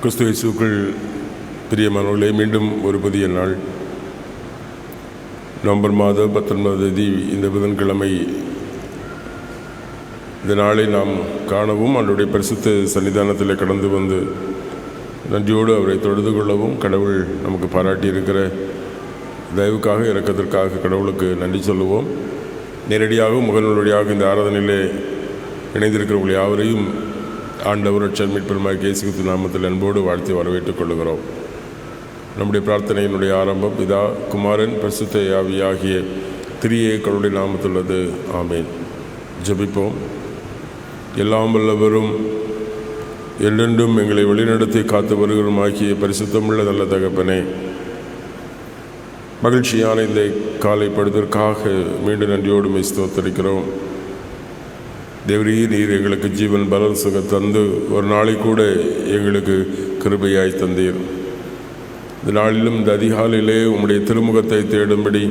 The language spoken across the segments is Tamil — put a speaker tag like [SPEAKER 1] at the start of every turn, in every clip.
[SPEAKER 1] கிறிஸ்து இயேசுவுக்குள் பிரியமானவர்களே, மீண்டும் ஒரு புதிய நாள் நவம்பர் மாதம் 19ஆம் தேதி இந்த புதன்கிழமை இந்த நாளை நாம் காணவும் அவருடைய பரிசுத்த சன்னிதானத்தில் கடந்து வந்து நன்றியோடு அவரை தொழுது கொள்ளவும் கடவுள் நமக்கு பாராட்டியிருக்கிற தயவுக்காக இரக்கத்திற்காக கடவுளுக்கு நன்றி சொல்லுவோம். நேரடியாகவும் முகநூல் வழியாக இந்த ஆராதனையிலே இணைந்திருக்கிறவர்கள் யாவரையும் ஆண்டவர் ரட்சகர் மீட்பெருமாகிய இயேசு கிறிஸ்து நாமத்தில் அன்போடு வாழ்த்தி வரவேற்றுக் கொள்கிறோம். நம்முடைய பிரார்த்தனையினுடைய ஆரம்பம் பிதா, குமாரன், பரிசுத்த ஆவியாகிய திரியேக கடவுளுடைய நாமத்துள்ளது. ஆமேன். ஜெபிப்போம். எல்லாம் வல்லவரும் என்றென்றும் எங்களை வழிநடத்தி காத்து வருகிறோமாகிய பரிசுத்தமுள்ள நல்ல தகப்பனே, மகிழ்ச்சியான இந்த காலை படுவதற்காக மீண்டும் நன்றியோடு ஸ்தோத்திரிக்கிறோம். தேவரீர், நீர் எங்களுக்கு ஜீவன் பலன் சுக தந்து ஒரு நாளை கூட எங்களுக்கு கிருபையாய் தந்தீர். இந்த நாளிலும் இந்த அதிகாலையிலே உம்முடைய திருமுகத்தை தேடும்படி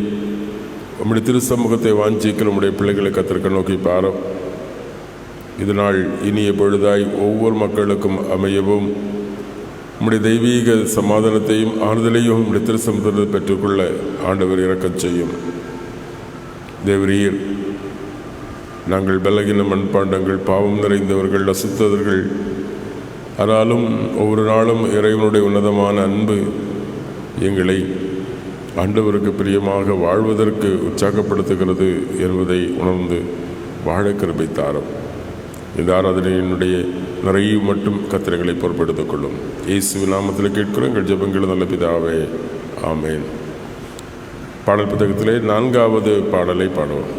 [SPEAKER 1] உம்முடைய திருசமூகத்தை வாஞ்சிக்கிற உம்முடைய பிள்ளைகளை கத்திருக்க நோக்கி பாரோம். இது நாள் இனிய பொழுதாய் ஒவ்வொரு மக்களுக்கும் அமையவும் உம்முடைய தெய்வீக சமாதானத்தையும் ஆறுதலையும் உம்முடைய திருசமூகத்தை பெற்றுக்கொள்ள ஆண்டவர் இறக்கச் செய்யும். தேவரீர், நாங்கள் பலகீன மண்பாண்டங்கள், பாவம் நிறைந்தவர்கள், அசுத்தவர்கள். ஆனாலும் ஒவ்வொரு நாளும் இறைவனுடைய உன்னதமான அன்பு எங்களை ஆண்டவருக்கு பிரியமாக வாழ்வதற்கு உற்சாகப்படுத்துகிறது என்பதை உணர்ந்து வாழ கிருபை தாரும். இந்த ஆராதனையினுடைய நிறைய மட்டும் கத்திரங்களை பொறுப்பெடுத்துக் கொள்ளும். இயேசுவின் நாமத்தில் கேட்கிறோம் எங்கள் ஜெபங்கள் நல்ல பிதாவே. ஆமேன். பாடல் புத்தகத்திலே 4வது பாடலை பாடுவோம்.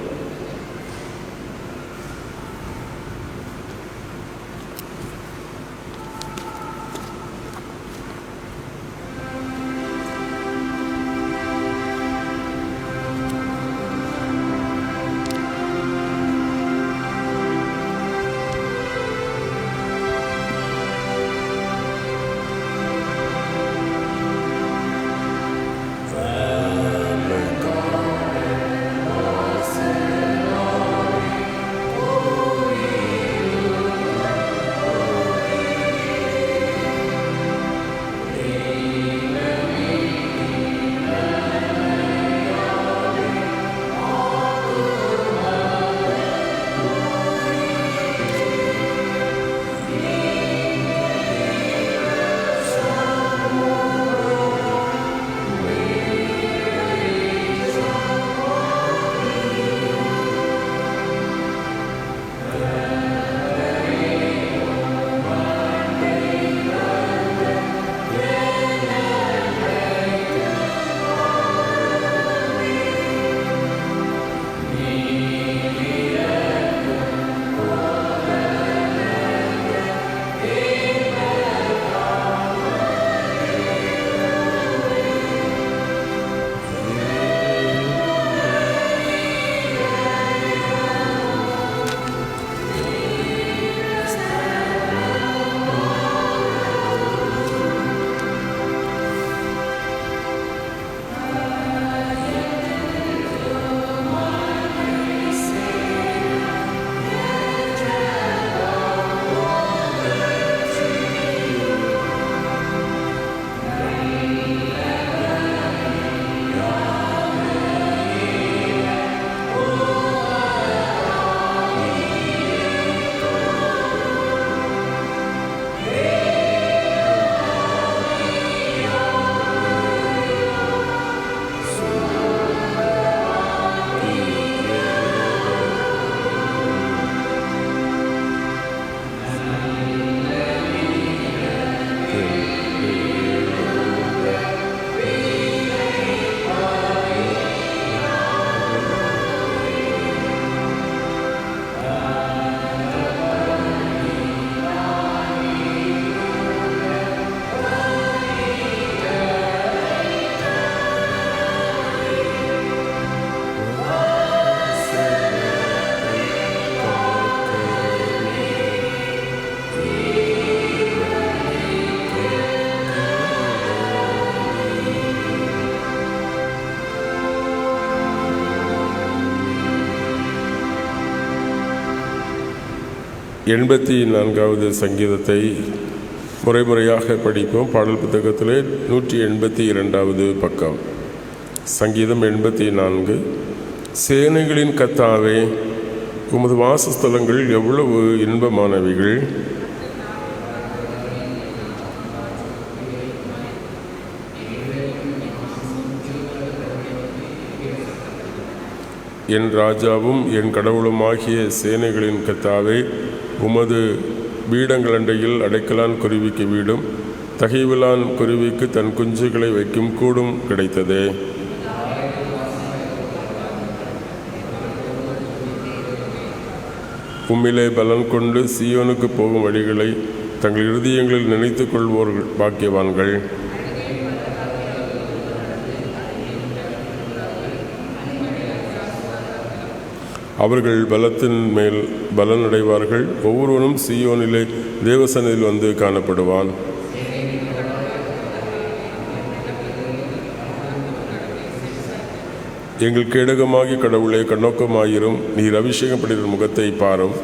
[SPEAKER 1] எண்பத்தி 4வது சங்கீதத்தை முறையாக படிப்போம். பாடல் புத்தகத்திலே 182வது பக்கம். சங்கீதம் 84. சேனைகளின் கர்த்தாவே, உமது வாசஸ்தலங்கள் எவ்வளவு இன்பமானவைகள்! என் ராஜாவும் என் கடவுளுமாகிய சேனைகளின் கர்த்தாவே, உமது பீடங்களண்டையில் அடைக்கலான் குருவிக்கு வீடும் தகைவிலான் குருவிக்கு தன் குஞ்சுகளை வைக்கும் கூடும் கிடைத்ததே. உம்மிலே பலன் கொண்டு சீயோனுக்கு போகும் வழிகளை தங்கள் இருதயங்களில் நினைத்து கொள்வோர்கள் பாக்கியவான்கள். அவர்கள் பலத்தின் மேல் பலன் அடைவார்கள். ஒவ்வொருவனும் சீயோனிலே தேவசனத்தில் வந்து காணப்படுவான். எங்கள் கேடகமாகி கடவுளே, கண்ணோக்கமாயிரும். நீர் அபிஷேகப்படுகிற முகத்தை பாரும்.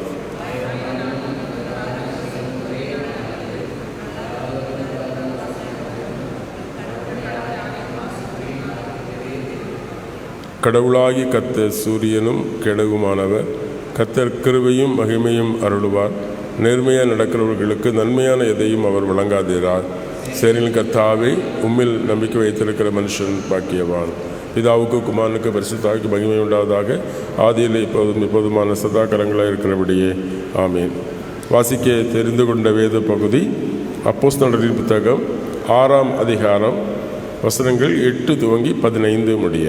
[SPEAKER 1] கடவுளாகி கர்த்தர் சூரியனும் கேடகுமானவர். கர்த்தர் கிருபையும் மகிமையும் அருளுவார். நேர்மையாக நடக்கிறவர்களுக்கு நன்மையான எதையும் அவர் வழங்காதீரார். சேனைகளின் கர்த்தாவே, உம்மில் நம்பிக்கை வைத்திருக்கிற மனுஷன் பாக்கியவான். பிதாவுக்கு குமாரனுக்கு பரிசுத்தாவிக்கு மகிமை உண்டாவதாக. ஆதியில் இப்போதுமான சதாகரங்களாக இருக்கிறபடியே ஆமீன். வாசிக்க தெரிந்து கொண்ட வேத பகுதி அப்போஸ்தலரின் புத்தகம் 6ஆம் அதிகாரம் வசனங்கள் 8 துவங்கி 15 முடிய.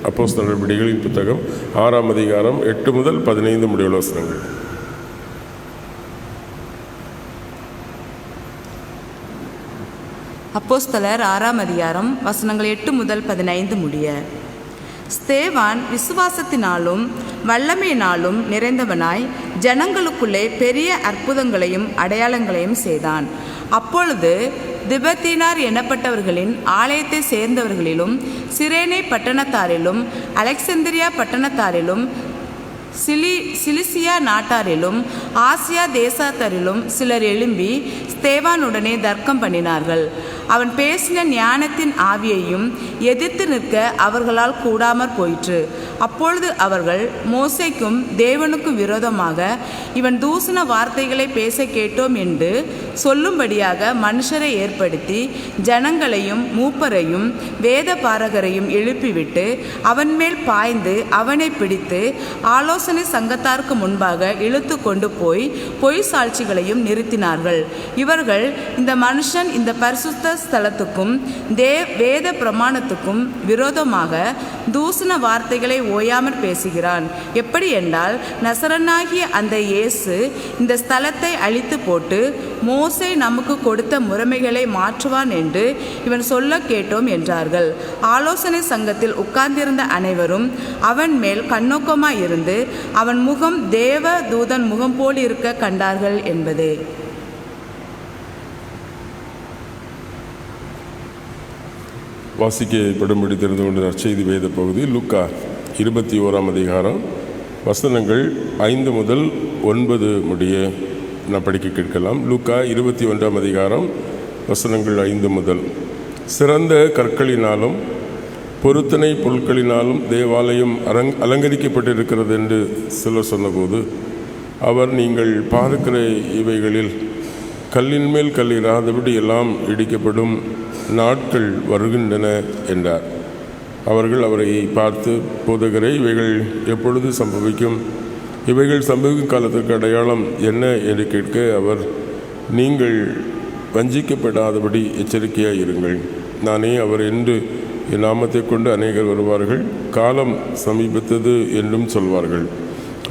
[SPEAKER 1] அப்போஸ்தலர் நடவடிக்கைகளின் புத்தகம் 6ஆம் அதிகாரம் 8 முதல் 15 முடிவுள்ள வசனங்கள்.
[SPEAKER 2] அப்போஸ்தலர் 6ஆம் அதிகாரம் வசனங்கள் 8 முதல் 15 முடிய. ஸ்தேவான் விசுவாசத்தினாலும் வல்லமையினாலும் நிறைந்தவனாய் ஜனங்களுக்குள்ளே பெரிய அற்புதங்களையும் அடையாளங்களையும் செய்தான். அப்பொழுது திபெத்தினார் எனப்பட்டவர்களின் ஆலயத்தை சேர்ந்தவர்களிலும் சிரேனை பட்டணத்தாரிலும் அலெக்சந்திரியா பட்டணத்தாரிலும் சிலிசியா நாட்டாரிலும் ஆசியா தேசத்தாரிலும் சிலர் எழும்பி ஸ்தேவானுடனே தர்க்கம் பண்ணினார்கள். அவன் பேசின ஞானத்தின் ஆவியையும் எதிர்த்து நிற்க அவர்களால் கூடாமற் போயிற்று. அப்பொழுது அவர்கள் மோசேக்கும் தேவனுக்கும் விரோதமாக இவன் தூசண வார்த்தைகளை பேச கேட்டோம் என்று சொல்லும்படியாக மனுஷரை ஏற்படுத்தி ஜனங்களையும் மூப்பரையும் வேத பாரகரையும் எழுப்பிவிட்டு அவன் மேல் பாய்ந்து அவனை பிடித்து ஆலோசனை சங்கத்தாருக்கு முன்பாக இழுத்து கொண்டு போய் பொய் சாட்சிகளையும் நிறுத்தினார்கள். இவர்கள், இந்த மனுஷன் இந்த பரிசுத்த ஸ்தலத்துக்கும் வேத பிரமாணத்துக்கும் விரோதமாக தூசண வார்த்தைகளை ஓயாமற் பேசுகிறான். எப்படி என்றால், நசரனாகிய அந்த இயேசு இந்த ஸ்தலத்தை அழித்து போட்டு மோசே நமக்கு கொடுத்த முறைமைகளை மாற்றுவான் என்று இவன் சொல்ல கேட்டோம் என்றார்கள். ஆலோசனை சங்கத்தில் உட்கார்ந்திருந்த அனைவரும் அவன் மேல் கண்ணோக்கமாயிருந்து அவன் முகம் தேவ தூதன் முகம் போல் இருக்க கண்டார்கள் என்பதே.
[SPEAKER 1] வாசிக்கப்படும்படி தெரிந்து கொண்ட நற்செய்தி வேத பகுதி லூக்கா 21ஆம் அதிகாரம் வசனங்கள் 5 முதல் 9 முடிய நான் படிக்க கேட்கலாம். லூக்கா 21ஆம் அதிகாரம் வசனங்கள் 5 முதல். சிறந்த கற்களினாலும் பொருத்தனை பொருட்களினாலும் தேவாலயம் அலங்கரிக்கப்பட்டிருக்கிறது என்று சிலர் சொன்னபோது அவர், நீங்கள் பார்க்கிற இவைகளில் கல்லின் மேல் கல் இராதபடி எல்லாம் இடிக்கப்படும் நாட்கள் வருகின்றன என்றார். அவர்கள் அவரை பார்த்து, போதகரே, இவைகள் எப்பொழுது சம்பவிக்கும்? இவைகள் சம்பவிக்கும் காலத்திற்கு அடையாளம் என்ன என்று கேட்க அவர், நீங்கள் வஞ்சிக்கப்படாதபடி எச்சரிக்கையாக இருங்கள். நானே அவர் என்று என் நாமத்தை கொண்டு அநேகர் வருவார்கள். காலம் சமீபத்தது என்றும் சொல்வார்கள்.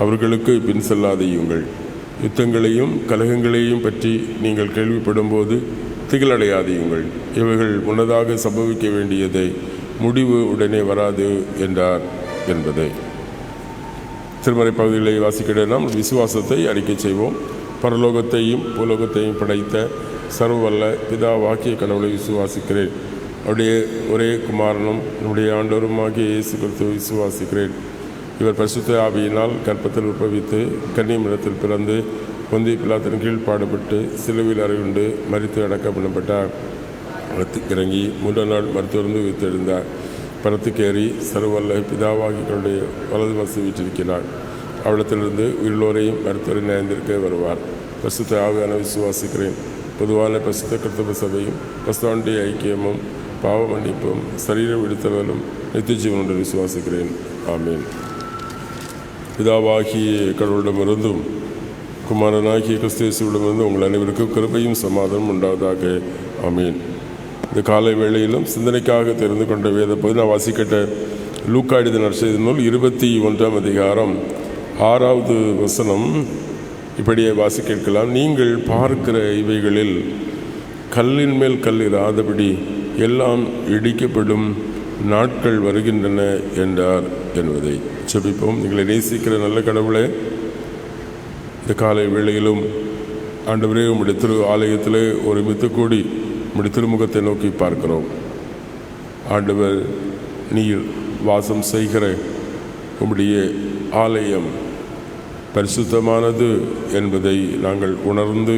[SPEAKER 1] அவர்களுக்கு பின் செல்லாதையுங்கள். யுத்தங்களையும் கலகங்களையும் பற்றி நீங்கள் கேள்விப்படும் போது திகிலடையாதையுங்கள். இவைகள் முன்னதாக சம்பவிக்க வேண்டியதை, முடிவு உடனே வராது என்றார் என்பதை. திருமறை பகுதிகளை வாசிக்கிற நாம் விசுவாசத்தை அறிக்கை செய்வோம். பரலோகத்தையும் பூலோகத்தையும் படைத்த சர்வவல்ல பிதாவாகிய கடவுளை விசுவாசிக்கிறேன். அவருடைய ஒரே குமாரனும் நம்முடைய ஆண்டவருமாகிய இயேசு கிறிஸ்துவை விசுவாசிக்கிறேன். இவர் பரிசுத்த ஆவியினால் கர்ப்பத்தில் உற்பவித்து கன்னிமரிடத்தில் பிறந்து பொந்தி பிலாத்தின் கீழ் பாடுபட்டு சிலுவையில் அறையுண்டு மரித்து அடக்கம் பண்ணப்பட்டார். பரத்துக்கு இறங்கி 3ஆம் நாள் மருத்துவருந்து உயிர்த்தெழுந்தார். பரத்துக்கேறி சர்வவல்ல பிதாவாகிகளுடைய வலது வசதி வீற்றிருக்கிறார். அவளத்திலிருந்து உயிரோரையும் மருத்துவரை நியாயந்திருக்க வருவார். பரிசுத்த ஆவியான விசுவாசிக்கிறேன். பொதுவான பரிசுத்த கிறிஸ்தவ சபையும் பரிசுத்தவானுடைய ஐக்கியமும் பாவ மன்னிப்பும் சரீர விடுத்தலும் நித்திய ஜீவனோடு விசுவாசிக்கிறேன். ஆமீன். பிதாவாகிய கடவுளிடமிருந்தும் குமாரனாகிய கிறிஸ்து இயேசுவிடமிருந்து உங்கள் அனைவருக்கும் கிருபையும் சமாதானம் உண்டாவதாக. ஆமீன். இந்த காலை வேளையிலும் சிந்தனைக்காக தெரிந்து கொண்ட வேத பகுதி நான் வாசிக்கட்ட லூக்கா எழுதின நற்செய்தி நூல் 21ஆம் அதிகாரம் 6வது வசனம் இப்படியே வாசி கேட்கலாம். நீங்கள் பார்க்கிற இவைகளில் கல்லின் மேல் கல் இராதபடி எல்லாம் இடிக்கப்படும் நாட்கள் வருகின்றன என்றார் என்பதை செபிப்போம். எங்களை நேசிக்கிற நல்ல கடவுளே, இந்த காலை வேளையிலும் ஆண்டவரே உம்முடைய திரு ஆலயத்திலே ஒருமித்து கூடி உம்முடைய திருமுகத்தை நோக்கி பார்க்கிறோம். ஆண்டவர், நீர் வாசம் செய்கிற உம்முடைய ஆலயம் பரிசுத்தமானது என்பதை நாங்கள் உணர்ந்து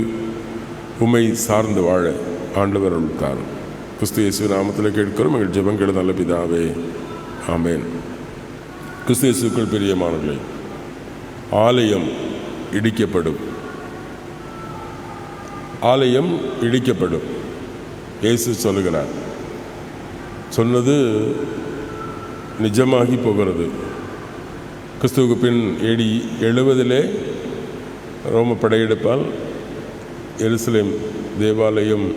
[SPEAKER 1] உம்மை சார்ந்து வாழ ஆண்டவர் அருள்தார். கிறிஸ்து இயேசு நாமத்தில் கேட்கிறோம் எங்கள் ஜெபங்கள் நல்ல பிதாவே. ஆமேன். கிறிஸ்து இயேசுக்குள் பிரியமானவர்களே, ஆலயம் இடிக்கப்படும். ஆலயம் இடிக்கப்படும். இயேசு சொல்லுகிறார். சொன்னது நிஜமாகி போகிறது. கிறிஸ்துவுக்கு பின் AD 70 ரோம படையெடுப்பால் எருசலேம் தேவாலயம்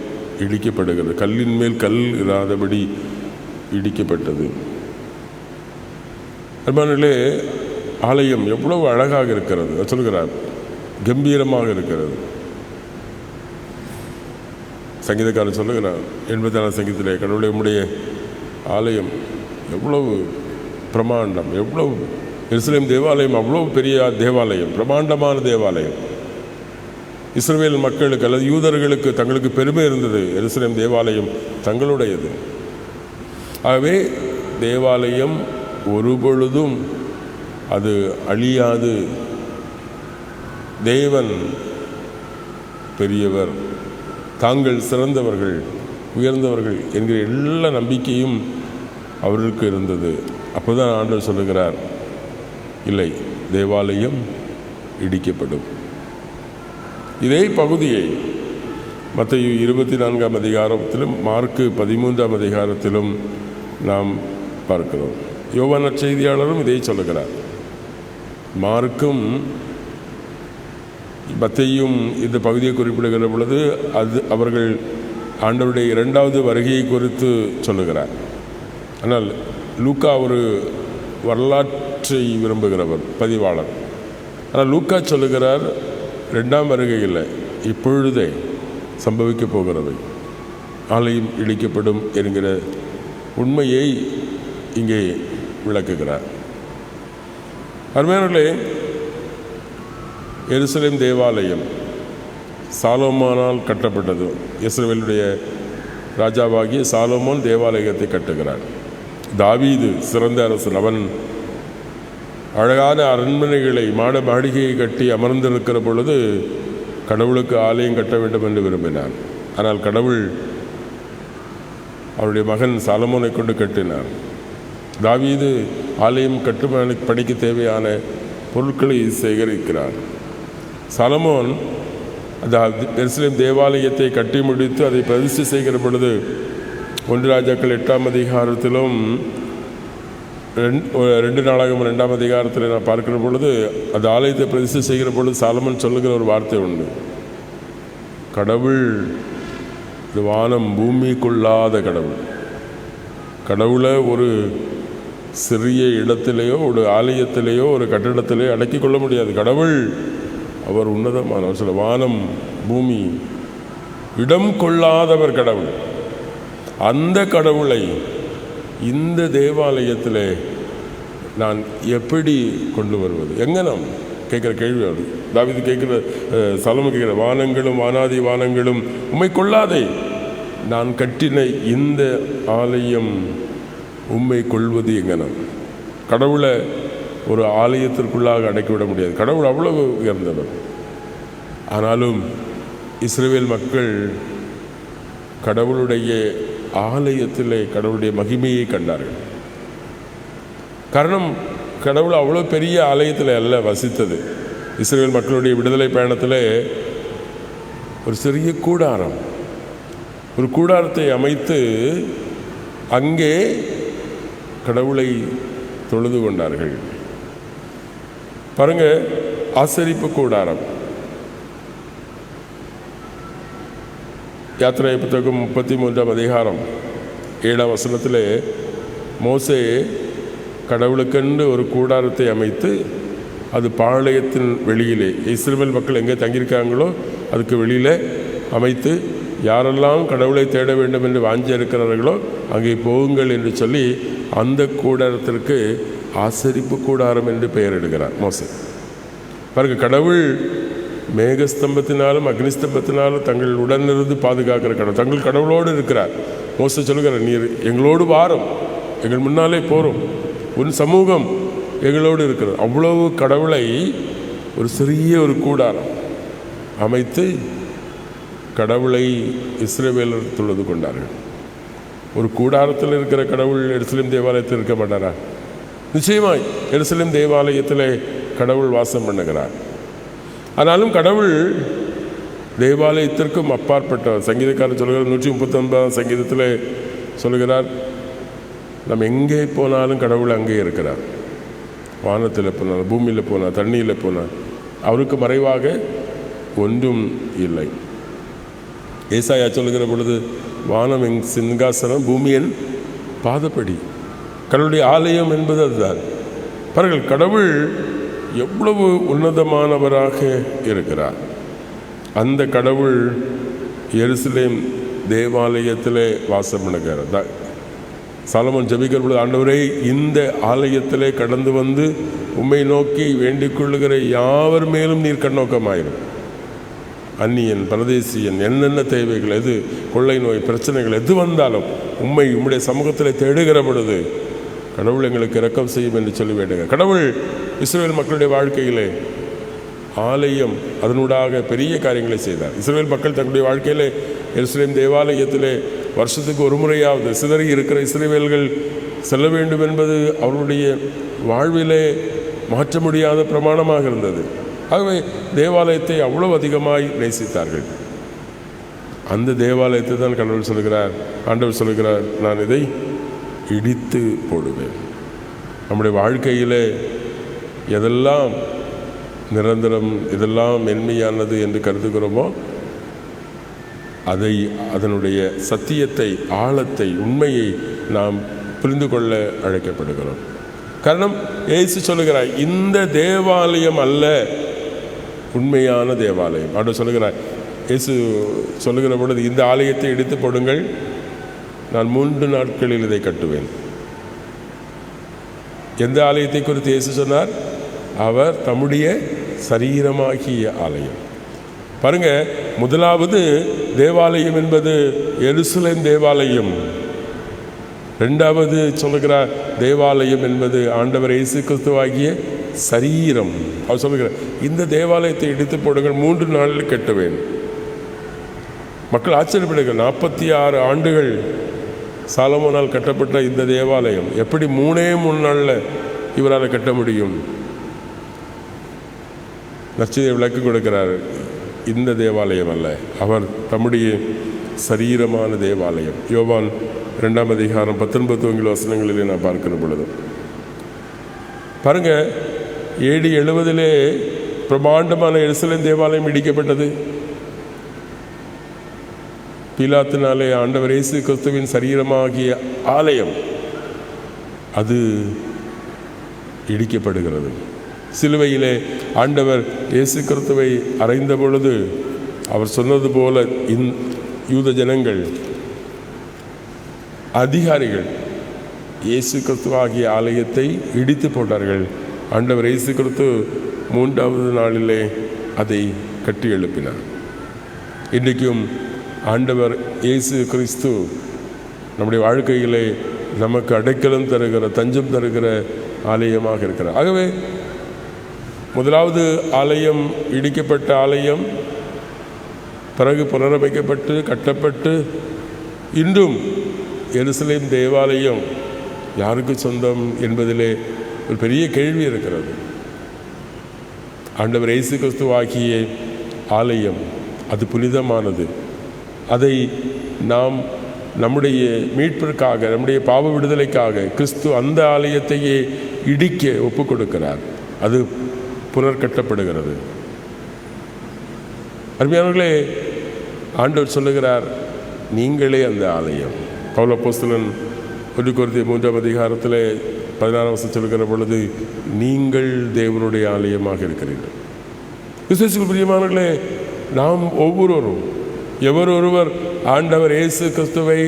[SPEAKER 1] இடிக்கப்படுகிறது. கல்லின் மேல் கல் இராதபடி இடிக்கப்பட்டது. அன்பானவர்களே, ஆலயம் எவ்வளவு அழகாக இருக்கிறது சொல்கிறார். கம்பீரமாக இருக்கிறது. சங்கீதக்காரர் சொல்லுகிறார் 80ஆம் சங்கீதத்திலே, கடவுளுடைய உம்முடைய ஆலயம் எவ்வளவு பிரமாண்டம், எவ்வளவு எருசலேம் தேவாலயம் அவ்வளவு பெரிய தேவாலயம், பிரமாண்டமான தேவாலயம். இஸ்ரவேல் மக்களுக்கு அல்லது யூதர்களுக்கு தங்களுக்கு பெருமை இருந்தது. எருசலேம் தேவாலயம் தங்களுடையது. ஆகவே தேவாலயம் ஒருபொழுதும் அது அழியாது. தேவன் பெரியவர், தாங்கள் சிறந்தவர்கள், உயர்ந்தவர்கள் என்கிற எல்லா நம்பிக்கையும் அவர்களுக்கு இருந்தது. அப்போதான் ஆண்டவர் சொல்லுகிறார், இல்லை, தேவாலயம் இடிக்கப்படும். இதே பகுதியை மத்தேயு 24ஆம் அதிகாரத்திலும் மார்க்கு 13ஆம் அதிகாரத்திலும் நாம் பார்க்கிறோம். யோவான் நற்செய்தியாளரும் இதை சொல்லுகிறார். மார்க்கும் மத்தேயும் இந்த பகுதியை குறிப்பிடுகிற பொழுது அது அவர்கள் ஆண்டவருடைய 2வது வருகையை குறித்து சொல்லுகிறார். ஆனால் லூக்கா ஒரு வரலாற்றை விரும்புகிறவர், பதிவாளர். ஆனால் லூக்கா சொல்லுகிறார் 2ஆம் வருகை இல்லை, இப்பொழுதே சம்பவிக்க போகிறவை, ஆலயம் இடிக்கப்படும் என்கிற உண்மையை இங்கே விளக்குகிறார். அருமையானவர்களே, எருசலேம் தேவாலயம் சாலோமோனால் கட்டப்பட்டது. இஸ்ரவேலுடைய ராஜாவாகிய சாலோமோன் தேவாலயத்தை கட்டுகிறார். தாவீது சிறந்த அரசன். அவன் அழகான அரண்மனைகளை, மாட மாளிகையை கட்டி அமர்ந்திருக்கிற பொழுது கடவுளுக்கு ஆலயம் கட்ட வேண்டும் என்று விரும்பினார். ஆனால் கடவுள் அவருடைய மகன் சாலமோனை கொண்டு கட்டினார். தாவீது ஆலயம் பணிக்கு தேவையான பொருட்களை சேகரிக்கிறார். சாலமோன் அந்த எருசலேம் தேவாலயத்தை கட்டி முடித்து அதை பிரதிஷ்டை செய்கிற பொழுது 1 ராஜாக்கள் 8ஆம் அதிகாரத்திலும் 2 நாளாகமம் 2ஆம் அதிகாரத்தில் நான் பார்க்கிற பொழுது அந்த ஆலயத்தை பிரதிஷ்டை செய்கிற பொழுது சாலமோன் சொல்லுகிற ஒரு வார்த்தை உண்டு. கடவுள் இது வானம் பூமிக்குள்ளாத கடவுள். கடவுளை ஒரு சிறிய இடத்திலேயோ ஒரு ஆலயத்திலேயோ ஒரு கட்டிடத்திலேயோ அடக்கி கொள்ள முடியாது. கடவுள் அவர் உன்னதமானவர். சில வானம் பூமி இடம் கொள்ளாதவர் கடவுள். அந்த கடவுளை இந்த தேவாலயத்தில் நான் எப்படி கொண்டு வருவது? எங்கே நாம் கேட்குற கேள்வி அது. தாவீது கேட்குற, சாலமோன் கேட்குற, வானங்களும் வானாதி வானங்களும் உம்மை கொள்ளாதே, நான் கட்டின இந்த ஆலயம் உம்மை கொள்வது எங்கனம்? கடவுளை ஒரு ஆலயத்திற்குள்ளாக அடக்கிவிட முடியாது. கடவுள் அவ்வளவு உயர்ந்தவர். ஆனாலும் இஸ்ரவேல் மக்கள் கடவுளுடைய ஆலயத்திலே கடவுளுடைய மகிமையை கண்டார்கள். காரணம், கடவுள் அவ்வளோ பெரிய ஆலயத்தில் அல்ல வசித்தது. இஸ்ரவேல் மக்களுடைய விடுதலை பயணத்தில் ஒரு சிறிய கூடாரம், ஒரு கூடாரத்தை அமைத்து அங்கே கடவுளை தொழுது கொண்டார்கள். பாருங்க, ஆசரிப்பு கூடாரம். யாத்திரை புத்தகம் 33ஆம் அதிகாரம் 7ஆம் வசனத்திலே மோசே கடவுளுக்கென்று ஒரு கூடாரத்தை அமைத்து அது பாளையத்தின் வெளியிலே, இஸ்ரவேல் மக்கள் எங்கே தங்கியிருக்காங்களோ அதுக்கு வெளியில் அமைத்து, யாரெல்லாம் கடவுளை தேட வேண்டும் என்று வாஞ்சி இருக்கிறார்களோ அங்கே போகுங்கள் என்று சொல்லி அந்த கூடாரத்திற்கு ஆசரிப்பு கூடாரம் என்று பெயரிடுகிறார் மோசே. பாருங்க, கடவுள் மேகஸ்தம்பத்தினாலும் அக்னிஸ்தம்பத்தினாலும் தங்கள் உடனிருந்து பாதுகாக்கிற கடவுள், தங்கள் கடவுளோடு இருக்கிறார். மோசே சொல்லுகிறார், நீர் எங்களோடு வாரும், எங்கள் முன்னாலே போகிறோம், உன் சமூகம் எங்களோடு இருக்கிறது. அவ்வளவு கடவுளை ஒரு சிறிய ஒரு கூடாரம் அமைத்து கடவுளை இஸ்ரவேலர் தொழுது கொண்டார்கள். ஒரு கூடாரத்தில் இருக்கிற கடவுள் எருசலேம் தேவாலயத்தில் இருக்க மாட்டாரா? நிச்சயமாய் எருசலேம் தேவாலயத்தில் கடவுள் வாசம் பண்ணுகிறார். ஆனாலும் கடவுள் தேவாலயத்திற்கும் அப்பாற்பட்டவர். சங்கீதக்காரன் சொல்கிறார், 139ஆம் சங்கீதத்தில் சொல்கிறார், நம்ம எங்கே போனாலும் கடவுள் அங்கே இருக்கிறார். வானத்தில் போனால், பூமியில் போனால், தண்ணியில் போனால் அவருக்கு மறைவாக ஒன்றும் இல்லை. ஏசாயா சொல்லுகிற பொழுது, வானம் என் சிங்காசனம், பூமியின் பாதப்படி. கடவுளுடைய ஆலயம் என்பது அதுதான். பாருங்கள், கடவுள் எவ்வளவு உன்னதமானவராக இருக்கிறார். அந்த கடவுள் எருசலேம் தேவாலயத்திலே வாசம் பண்ணுகிறார். சாலமோன் ஜெபிக்கிற பொழுது, ஆண்டவரே, இந்த ஆலயத்திலே கடந்து வந்து உம்மை நோக்கி வேண்டிக் கொள்ளுகிற யாவர் மேலும் நீர் கண்ணோக்கமாயிரும். அந்நியன், பரதேசியன், என்னென்ன தேவைகள், எது கொள்ளை நோய் பிரச்சனைகள் எது வந்தாலும் உம்முடைய சமூகத்தில் தேடுகிற பொழுது கடவுள் எங்களுக்கு இரக்கம் செய்யும் என்று சொல்லி வேண்டுங்க. கடவுள் இஸ்ரவேல் மக்களுடைய வாழ்க்கையிலே ஆலயம் அதனூடாக பெரிய காரியங்களை செய்தார். இஸ்ரவேல் மக்கள் தங்களுடைய வாழ்க்கையிலே எருசலேம் தேவாலயத்திலே வருஷத்துக்கு ஒரு முறையாவது சிதறி இருக்கிற இஸ்ரவேல்கள் செல்ல வேண்டும் என்பது அவர்களுடைய வாழ்விலே மாற்ற முடியாத பிரமாணமாக இருந்தது. ஆகவே தேவாலயத்தை அவ்வளவு அதிகமாய் நேசித்தார்கள். அந்த தேவாலயத்தை தான் கடவுள் சொல்கிறார், ஆண்டவர் சொல்கிறார், நான் இதை இடித்து போடுவேன். நம்முடைய வாழ்க்கையிலே எதெல்லாம் நிரந்தரம், இதெல்லாம் மென்மையானது என்று கருதுகிறோமோ அதை, அதனுடைய சத்தியத்தை, ஆழத்தை, உண்மையை நாம் புரிந்து கொள்ள அழைக்கப்படுகிறோம். காரணம், இயேசு சொல்லுகிறார், இந்த தேவாலயம் அல்ல உண்மையான தேவாலயம். ஆண்டவர் சொல்லுகிறார், இயேசு சொல்லுகிற பொழுது, இந்த ஆலயத்தை இடித்து போடுங்கள், நான் 3 நாட்களில் இதை கட்டுவேன். எந்த ஆலயத்தை குறித்து இயேசு சொன்னார்? அவர் தம்முடைய சரீரமாகிய ஆலயம். பாருங்க, முதலாவது தேவாலயம் என்பது எருசலேம் தேவாலயம். இரண்டாவது சொல்லுகிறார், தேவாலயம் என்பது ஆண்டவர் இயேசு கிறிஸ்துவாகிய சரீரம். அவர் சொல்லுகிறார், இந்த தேவாலயத்தை இடித்து போடுங்கள், 3 நாளில் கட்டுவேன். மக்கள் ஆச்சரியப்படுகிறார், 46 ஆண்டுகள் சாலமோனால் கட்டப்பட்ட இந்த தேவாலயம் எப்படி 3 நாளில் இவரால் கட்ட முடியும்? நற்செய்தியை விளக்கு கொடுக்கிறார், இந்த தேவாலயம் அல்ல, அவர் தம்முடைய சரீரமான தேவாலயம். யோவான் 2ஆம் அதிகாரம் 19 வசனங்களிலே நான் பார்க்கிற பொழுது பாருங்க, AD 70 பிரமாண்டமான எருசலேம் தேவாலயம் இடிக்கப்பட்டது. பிலாத்தினாலே ஆண்டவர் இயேசு கிறிஸ்துவின் சரீரமாகிய ஆலயம் அது இடிக்கப்படுகிறது. சிலுவையிலே ஆண்டவர் இயேசு கிறிஸ்துவை அறைந்த பொழுது அவர் சொன்னது போல யூத ஜனங்கள், அதிகாரிகள் இயேசு கிறிஸ்துவாகிய ஆலயத்தை இடித்து போட்டார்கள். ஆண்டவர் இயேசு கிறிஸ்து 3வது நாளிலே அதை கட்டி எழுப்பினார். இன்றைக்கும் ஆண்டவர் இயேசு கிறிஸ்து நம்முடைய வாழ்க்கையிலே நமக்கு அடைக்கலம் தருகிற, தஞ்சம் தருகிற ஆலயமாக இருக்கிறார். ஆகவே முதலாவது ஆலயம், இடிக்கப்பட்ட ஆலயம் பிறகு புனரமைக்கப்பட்டு கட்டப்பட்டு இன்றும் எருசலேம் தேவாலயம் யாருக்கு சொந்தம் என்பதிலே ஒரு பெரிய கேள்வி இருக்கிறது. ஆண்டவர் இயேசு கிறிஸ்துவாகிய ஆலயம் அது புனிதமானது. அதை நாம் நம்முடைய மீட்பிற்காக, நம்முடைய பாவ விடுதலைக்காக கிறிஸ்து அந்த ஆலயத்தையே இடிக்க ஒப்பு கொடுக்கிறார். அது புனர்கட்டப்படுகிறது. அருமையானவர்களே, ஆண்டவர் சொல்லுகிறார், நீங்களே அந்த ஆலயம். பவுல் அப்போஸ்தலன் 1 கொரிந்தியர் 3ஆம் அதிகாரத்தில் 16ஆம் வசனம் சொல்லுகிற பொழுது, நீங்கள் தேவனுடைய ஆலயமாக இருக்கிறீர்கள். கிறிஸ்துவுக்குள் பிரியமானவர்களே, நாம் ஒவ்வொருவரும் எவரொருவர் ஆண்டவர் இயேசு கிறிஸ்துவை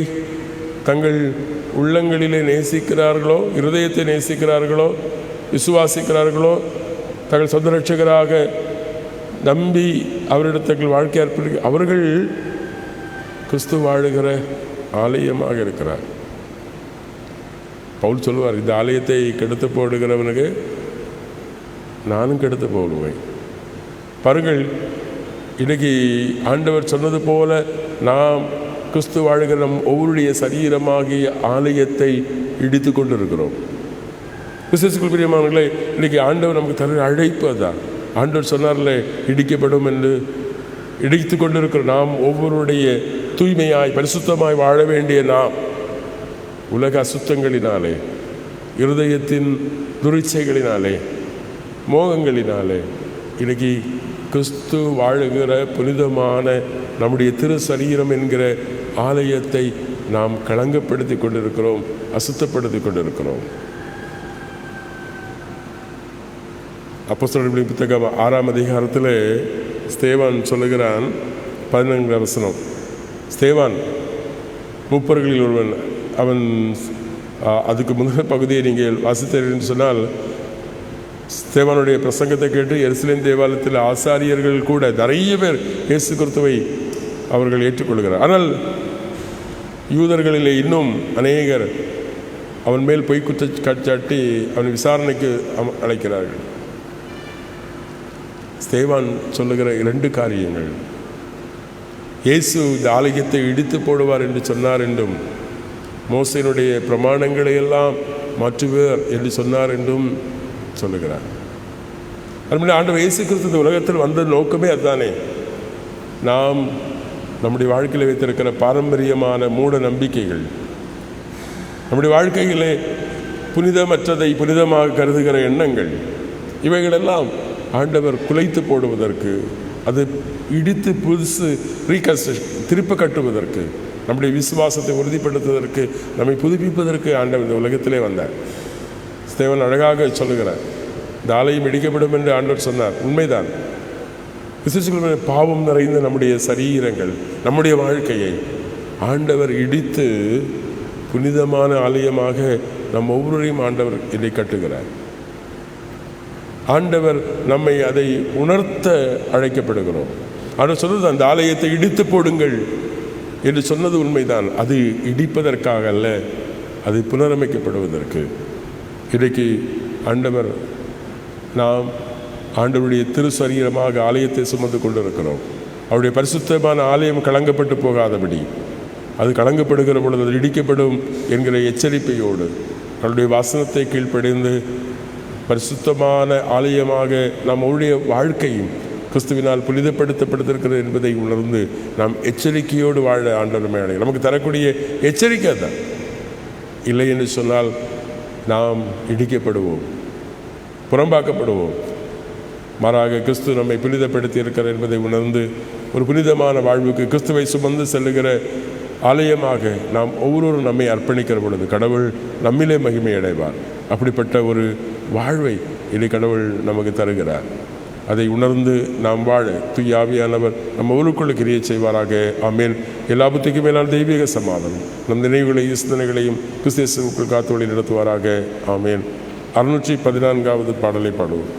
[SPEAKER 1] தங்கள் உள்ளங்களிலே நேசிக்கிறார்களோ, இருதயத்தை நேசிக்கிறார்களோ, விசுவாசிக்கிறார்களோ, தங்கள் சொந்த ரட்சகராக நம்பி அவரிடத்தில் தங்கள் வாழ்க்கை அர்ப்பணிக்க, அவர்கள் கிறிஸ்து வாழுகிற ஆலயமாக இருக்கிறார். பவுல் சொல்லுவார், இந்த ஆலயத்தை கெடுத்து போடுகிறவனுக்கு நானும் கெடுத்து போடுவேன். பாருங்கள், இன்னைக்கு ஆண்டவர் சொன்னது போல நாம் கிறிஸ்து வாழுகிற நம் ஒவ்வொருடைய சரீரமாகிய ஆலயத்தை இடித்து கொண்டு இருக்கிறோம். கிறிஸ்துவுக்குள் பிரியமானவர்களே, இன்னைக்கு ஆண்டவர் நமக்கு தர அழைப்பு அதான். ஆண்டவர் சொன்னார்ல, இடிக்கப்படும் என்று இடித்து கொண்டு இருக்கிற நாம் ஒவ்வொருடைய தூய்மையாய் பரிசுத்தமாய் வாழ வேண்டிய நாம் உலக அசுத்தங்களினாலே, இருதயத்தின் துரிச்சைகளினாலே, மோகங்களினாலே இன்னைக்கு கிறிஸ்து வாழுகிற புனிதமான நம்முடைய திரு சரீரம் என்கிற ஆலயத்தை நாம் களங்கப்படுத்தி கொண்டிருக்கிறோம், அசுத்தப்படுத்தி கொண்டிருக்கிறோம். அப்போஸ்தலர்களின் புத்தகம் 6ஆம் அதிகாரத்தில் ஸ்தேவான் சொல்லுகிறான், 14ஆம் வசனம். ஸ்தேவான் முப்பர்களில் ஒருவன். அவன் அதுக்கு முதல் பகுதியை நீங்கள் வாசித்தீர்கள் என்று சொன்னால், ஸ்தேவானுடைய பிரசங்கத்தை கேட்டு எருசலேம் தேவாலயத்தில் ஆசாரியர்கள் கூட நிறைய பேர் இயேசு கிறிஸ்துவை அவர்கள் ஏற்றுக்கொள்கிறார். ஆனால் யூதர்களிலே இன்னும் அநேகர் அவன் மேல் பொய் குற்றச்சாட்டி அவனை விசாரணைக்கு அழைக்கிறார்கள். ஸ்தேவான் சொல்லுகிற 2 காரியங்கள், இயேசு இந்த ஆலயத்தை இடித்து போடுவார் என்று சொன்னார் என்றும், மோசேயினுடைய பிரமாணங்களை எல்லாம் மாற்றுவார் என்று சொன்னார் என்றும் சொல்லுகிறார். அதுமாதிரி ஆண்டவர் இயேசு கிறிஸ்து இந்த உலகத்தில் வந்த நோக்கமே அதுதானே. நாம் நம்முடைய வாழ்க்கையில் வைத்திருக்கிற பாரம்பரியமான மூட நம்பிக்கைகள், நம்முடைய வாழ்க்கையிலே புனிதமற்றதை புனிதமாக கருதுகிற எண்ணங்கள், இவைகளெல்லாம் ஆண்டவர் குலைத்து போடுவதற்கு, அது இடித்து புதுசு ரீகன்ஸ்ட்ரக்ஷன் திருப்ப கட்டுவதற்கு, நம்முடைய விசுவாசத்தை உறுதிப்படுத்துவதற்கு, நம்மை புதுப்பிப்பதற்கு ஆண்டவர் இந்த உலகத்திலே வந்தார். ஸ்தேவான் அழகாக சொல்லுகிறார், இந்த ஆலயம் இடிக்கப்படும் என்று ஆண்டவர் சொன்னார். உண்மைதான். விசுவாசிகள் பாவம் நிறைந்த நம்முடைய சரீரங்கள், நம்முடைய வாழ்க்கையை ஆண்டவர் இடித்து புனிதமான ஆலயமாக நம் ஒவ்வொருவரையும் ஆண்டவர் இதை கட்டுகிறார். ஆண்டவர் நம்மை அதை உணர்த்த அழைக்கப்படுகிறோம். ஆண்டவர் சொன்னது, அந்த ஆலயத்தை இடித்து போடுங்கள் என்று சொன்னது உண்மைதான். அது இடிப்பதற்காக அல்ல, அது புனரமைக்கப்படுவதற்கு. இன்றைக்கு ஆண்டவர், நாம் ஆண்டவருடைய திரு சரீரமாக ஆலயத்தை சுமந்து கொண்டிருக்கிறோம். அவருடைய பரிசுத்தமான ஆலயம் கலங்கப்பட்டு போகாதபடி, அது கலங்கப்படுகிற பொழுது அது இடிக்கப்படும் என்கிற எச்சரிக்கையோடு அவருடைய வாசனத்தை கீழ்ப்படைந்து பரிசுத்தமான ஆலயமாக நம்முடைய வாழ்க்கையும் கிறிஸ்துவினால் புனிதப்படுத்தப்பட்டிருக்கிறது என்பதை உணர்ந்து நாம் எச்சரிக்கையோடு வாழ ஆண்டவர் மேலே நமக்கு தரக்கூடிய எச்சரிக்கை தான். இல்லை என்று சொன்னால் நாம் இடிக்கப்படுவோம், புறம்பாக்கப்படுவோம். மாறாக கிறிஸ்து நம்மை புனிதப்படுத்தி இருக்கிறார் என்பதை உணர்ந்து ஒரு புனிதமான வாழ்வுக்கு கிறிஸ்துவை சுமந்து செல்லுகிற ஆலயமாக நாம் ஒவ்வொருவரும் நம்மை அர்ப்பணிக்கிற பொழுது கடவுள் நம்மிலே மகிமை அடைவார். அப்படிப்பட்ட ஒரு வாழ்வை இனி கடவுள் நமக்கு தருகிறார். அதை உணர்ந்து நாம் வாழ தூய ஆவியானவர் நம்ம ஊருக்குள்ள கிரியை செய்வாராக. ஆமேன். எல்லா புத்திக்கும் மேலான தெய்வீக சமாதானம் நம் நினைவுகளையும் சிந்தனைகளையும் கிறிஸ்துவுக்குள் காத்து வழி நடத்துவாராக. ஆமேன். 614வது பாடலை பாடுவோம்.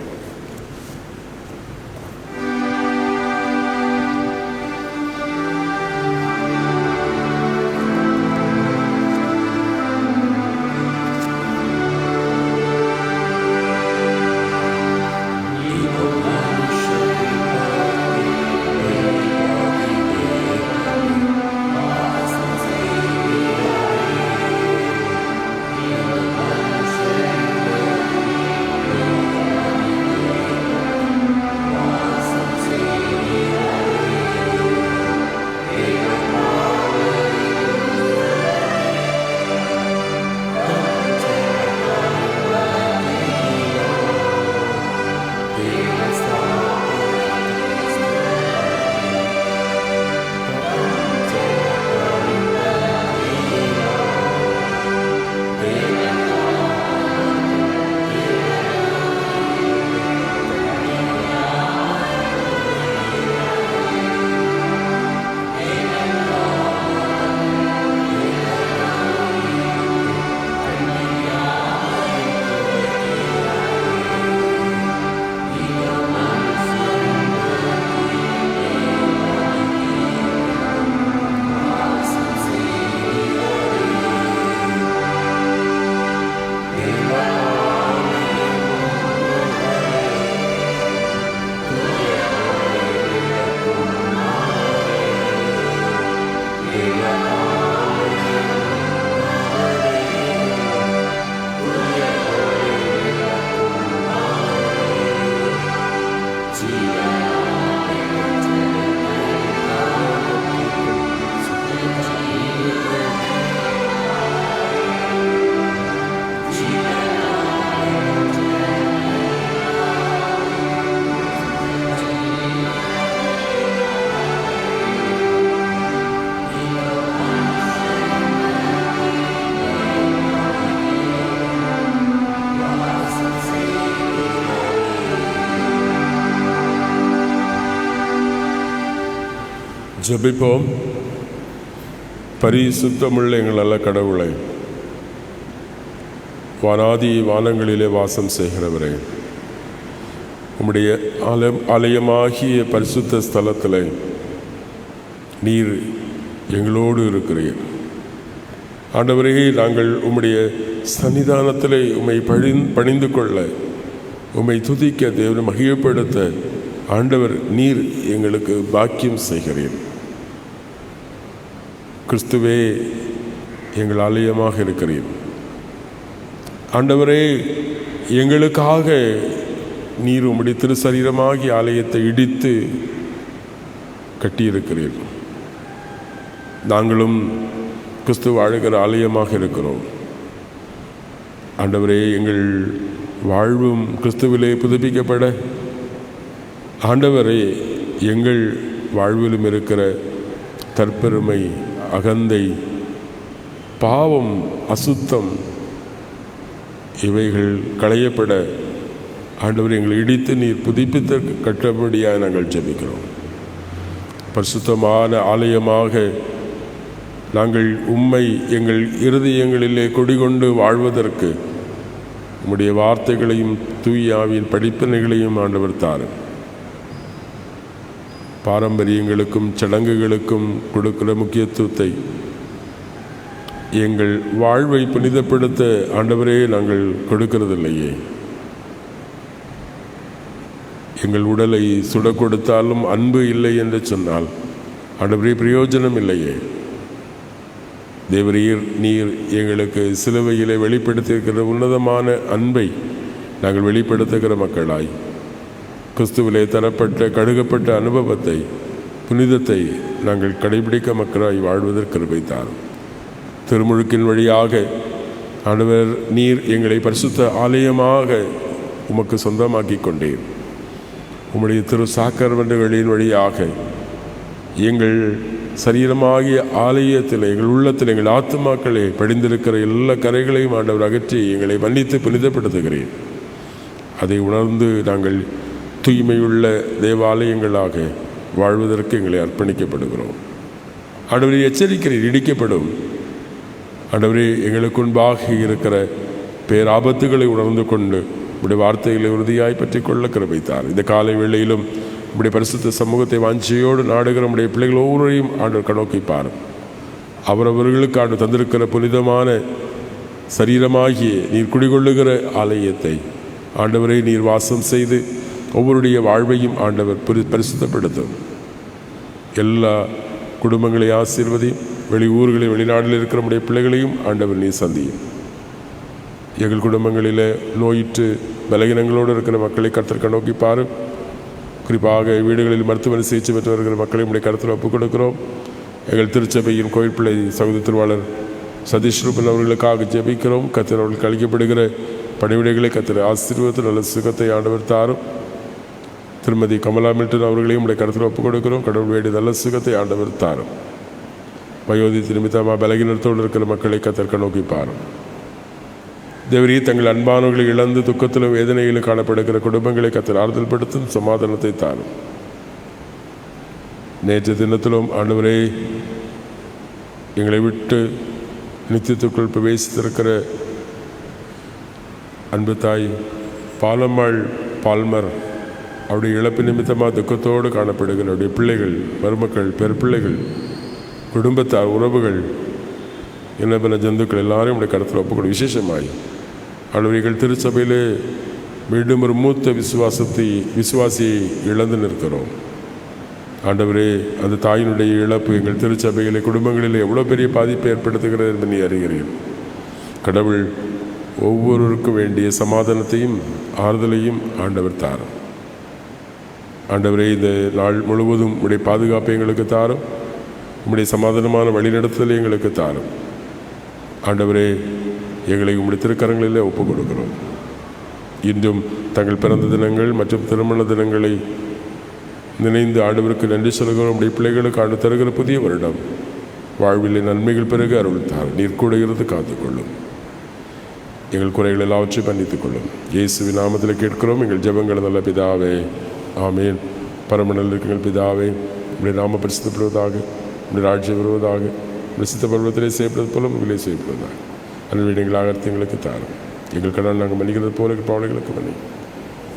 [SPEAKER 1] ஜெபிப்போம். பரிசுத்தமுள்ள எங்கள் நல்ல கடவுளை, வானாதி வானங்களிலே வாசம் செய்கிறவரே, உம்முடைய ஆலயமாகிய பரிசுத்த ஸ்தலத்தில் நீர் எங்களோடு இருக்கிறீர். ஆண்டவரே, நாங்கள் உம்முடைய சன்னிதானத்திலே உம்மை பணிந்து கொள்ள, உம்மை துதிக்க, தேவனை மகிழ்ப்படுத்த ஆண்டவர் நீர் எங்களுக்கு பாக்கியம் செய்கிறீர். கிறிஸ்துவே எங்கள் ஆலயமாக இருக்கிறீர். ஆண்டவரே, எங்களுக்காக நீர் உம்முடைய திருசரீரமாகிய ஆலயத்தை இடித்து கட்டியிருக்கிறீர். நாங்களும் கிறிஸ்து வாழுகிற ஆலயமாக இருக்கிறோம். ஆண்டவரே, எங்கள் வாழ்வும் கிறிஸ்துவிலே புதுப்பிக்கப்பட, ஆண்டவரே, எங்கள் வாழ்விலும் இருக்கிற தற்பெருமை, அகந்தை, பாவம், அசுத்தம் இவைகள் களையப்பட, ஆண்டவர் எங்களை இடித்து நீர் புதுப்பித்த கட்டபடியாக நாங்கள் ஜெபிக்கிறோம். பரிசுத்தமான ஆலயமாக நாங்கள் உம்மை எங்கள் இருதயங்களிலே கொடிகொண்டு வாழ்வதற்கு உம்முடைய வார்த்தைகளையும் தூய ஆவியின் படிப்பினைகளையும் ஆண்டவர் தாரும். பாரம்பரியங்களுக்கும் சடங்குகளுக்கும் கொடுக்கிற முக்கியத்துவத்தை எங்கள் வாழ்வை புனிதப்படுத்த ஆண்டவரே நாங்கள் கொடுக்கிறதில்லையே. எங்கள் உடலை சுட கொடுத்தாலும் அன்பு இல்லை என்று சொன்னால் ஆண்டவரே பிரயோஜனம் இல்லையே. தேவரீர் நீர் எங்களுக்கு சிலுவையிலே வெளிப்படுத்தியிருக்கிற உன்னதமான அன்பை நாங்கள் வெளிப்படுத்துகிற மக்களாய், கிறிஸ்துவிலே தரப்பட்ட கழுகப்பட்ட அனுபவத்தை, புனிதத்தை நாங்கள் கடைபிடிக்க மக்களாய் வாழ்வதற்கு கிருபை தாரும். திருமுழுக்கின் வழியாக ஆண்டவர் நீர் எங்களை பரிசுத்த ஆலயமாக உமக்கு சொந்தமாக்கி கொண்டீர். உம்முடைய திரு சாக்கரவண்டுகளின் வழியாக எங்கள் சரீரமாகிய ஆலயத்தில், எங்கள் உள்ளத்தில், எங்கள் ஆத்துமாக்களே படிந்திருக்கிற எல்லா கரைகளையும் ஆண்டவர் அகற்றி எங்களை மன்னித்து புனிதப்படுத்துகிறேன். அதை உணர்ந்து நாங்கள் தூய்மையுள்ள தேவாலயங்களாக வாழ்வதற்கு எங்களை அர்ப்பணிக்கப்படுகிறோம். ஆண்டவரை எச்சரிக்கிறீர், இடிக்கப்படும். ஆண்டவரே, எங்களுக்கு முன்பாக இருக்கிற பேராபத்துகளை உணர்ந்து கொண்டு உடைய வார்த்தைகளை உறுதியாய் பற்றி கொள்ள கிருபைத்தார். இந்த காலை வேளையிலும் உடைய பரிசுத்த சமூகத்தை வாஞ்சியோடு நாடுகிற உடைய பிள்ளைகள் ஒவ்வொருவரையும் ஆண்டவர் கண்ணோக்கிப்பார். அவரவர்களுக்கு ஆண்டு தந்திருக்கிற புனிதமான சரீரமாகிய நீர் குடிகொள்ளுகிற ஆலயத்தை ஆண்டவரை நீர் வாசம் செய்து ஒவ்வொருடைய வாழ்வையும் ஆண்டவர் பரிசுத்தப்படுத்தும். எல்லா குடும்பங்களை ஆசீர்வதியும். வெளி ஊர்களில், வெளிநாட்டில் இருக்கிற நம்முடைய பிள்ளைகளையும் ஆண்டவர் நீர் சந்தியும். எங்கள் குடும்பங்களில் நோயிற்று பலகீனங்களோடு இருக்கிற மக்களை கர்த்தர் நோக்கி பாரு. குறிப்பாக வீடுகளில் மருத்துவ சிகிச்சை பெற்று வருகிற மக்களை நம்முடைய கருத்தில் ஒப்புக் கொடுக்கிறோம். எங்கள் திருச்சபையின் கோயில் பிள்ளை சகோதர திருவாளர் சதீஷ் ரூபன் அவர்களுக்காக ஜெபிக்கிறோம். கர்த்தர் அவர்களுக்கு அளிக்கப்படுகிற பணிவிடைகளை கர்த்தர் ஆசீர்வாதத்தில் நல்ல சுகத்தை ஆண்டவர் தாரும். திருமதி கமலா மில்டன் அவர்களையும் நம்முடைய கருத்தில் ஒப்புக் கொடுக்கிறோம். கடவுள் வேண்டிய நல்ல சுகத்தை ஆண்டவர் தாரும். வயோதித்து நிமித்தமாக பலகீனத்தோடு இருக்கிற மக்களை கர்த்தர் நோக்கி பாரும். தேவரீ, தங்கள் அன்பானவர்களை இழந்து துக்கத்திலும் வேதனையிலும் காணப்படுகிற குடும்பங்களை கர்த்தர் ஆறுதல் படுத்தும், சமாதானத்தை தாரும். நேற்று தினத்திலும் ஆண்டவரே, எங்களை விட்டு நித்தியத்துக்குள் பிரவேசித்திருக்கிற அன்பு தாய் பாலம்மாள் பால்மர் அவருடைய இழப்பு நிமித்தமாக துக்கத்தோடு காணப்படுகிற அவருடைய பிள்ளைகள், மருமக்கள், பிள்ளைகள், குடும்பத்தார், உறவுகள், இனபென ஜந்துக்கள் எல்லாரையும் உடைய கருத்தில் ஒப்புக்கொடு. விசேஷமாய் ஆண்டவர்கள் திருச்சபையிலே மீண்டும் ஒரு மூத்த விசுவாசியை இழந்து நிற்கிறோம். ஆண்டவரே, அந்த தாயினுடைய இழப்பு எங்கள் திருச்சபையிலே, குடும்பங்களில் எவ்வளோ பெரிய பாதிப்பை ஏற்படுத்துகிறது என்று நீ அறிகிறீர். கடவுள் ஒவ்வொருவருக்கும் வேண்டிய சமாதானத்தையும் ஆறுதலையும் ஆண்டவர் தாரும். ஆண்டவரே, இந்த நாள் முழுவதும் உடைய பாதுகாப்பை எங்களுக்கு தாரும். உம்முடைய சமாதானமான வழிநடத்துதலை எங்களுக்கு தாரும். ஆண்டவரே, எங்களை உம்முடைய திருக்கரங்களிலே ஒப்புக் கொடுக்கிறோம். இன்றும் தங்கள் பிறந்த தினங்கள் மற்றும் திருமண தினங்களை நினைந்து ஆண்டவருக்கு நன்றி சொல்கிறோம். உடைய பிள்ளைகளுக்கு ஆண்டு தருகிற புதிய வருடம் வாழ்விலே நன்மைகள் பிறகு அருள்தார். நீர் கூட இருந்து காத்துக்கொள்ளும். எங்கள் குறைகள் எல்லாவற்றையும் மன்னித்துக் கொள்ளும். இயேசுவின் நாமத்தில் கேட்கிறோம் எங்கள் ஜெபங்கள் நல்ல பிதாவே, ஆமேன். பரமண்டலில் இருக்கிற பிதாவே, உடைய நாம பரிசுத்தப்படுவதாக, உடைய ராஜ்யம் வருவதாக, உடைய சித்த பருவத்திலே செய்யப்படுவது போல உங்களே செய்யப்படுவதாக. அன்றைய எங்கள் ஆகர்த்தங்களுக்கு தாரும். எங்கள் கடன் நாங்கள் மன்னிக்கிறது போல பாவனைகளுக்கு மன்னி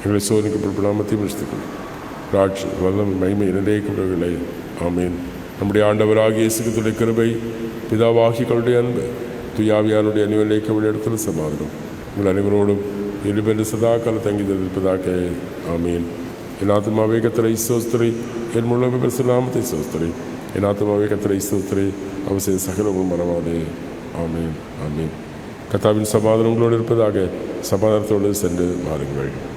[SPEAKER 1] எங்களை சோதனைக்கு முடித்துக்கொள்ளும். ராஜ் வல்லம் மகிமை நிர்ணயிக்கப்படுவதில்லை. ஆமீன். நம்முடைய ஆண்டவராகிய இயேசு கிறிஸ்துவின் கிருபை, பிதாவாகிகளுடைய அன்பு, துயாவியானுடைய அணிவலைக்க இடத்துல சமாதானம் உங்கள் அனைவரோடும் இருபென்று சதா கால தங்கி இருப்பதாக. ஆமீன். என் ஆத்மாவே கர்த்தரை ஸ்தோத்திரி, என் முழு நாமத்தை ஸ்தோத்திரி. என் ஆத்மாவே கர்த்தரை ஸ்தோத்திரி, அவர் செய்த சகலமும் மறவாதே. ஆமீன். ஆமீன். கர்த்தாவின் சமாதானம் உங்களோடு இருப்பதாக. சமாதானத்தோடு சென்று வாருங்கள்.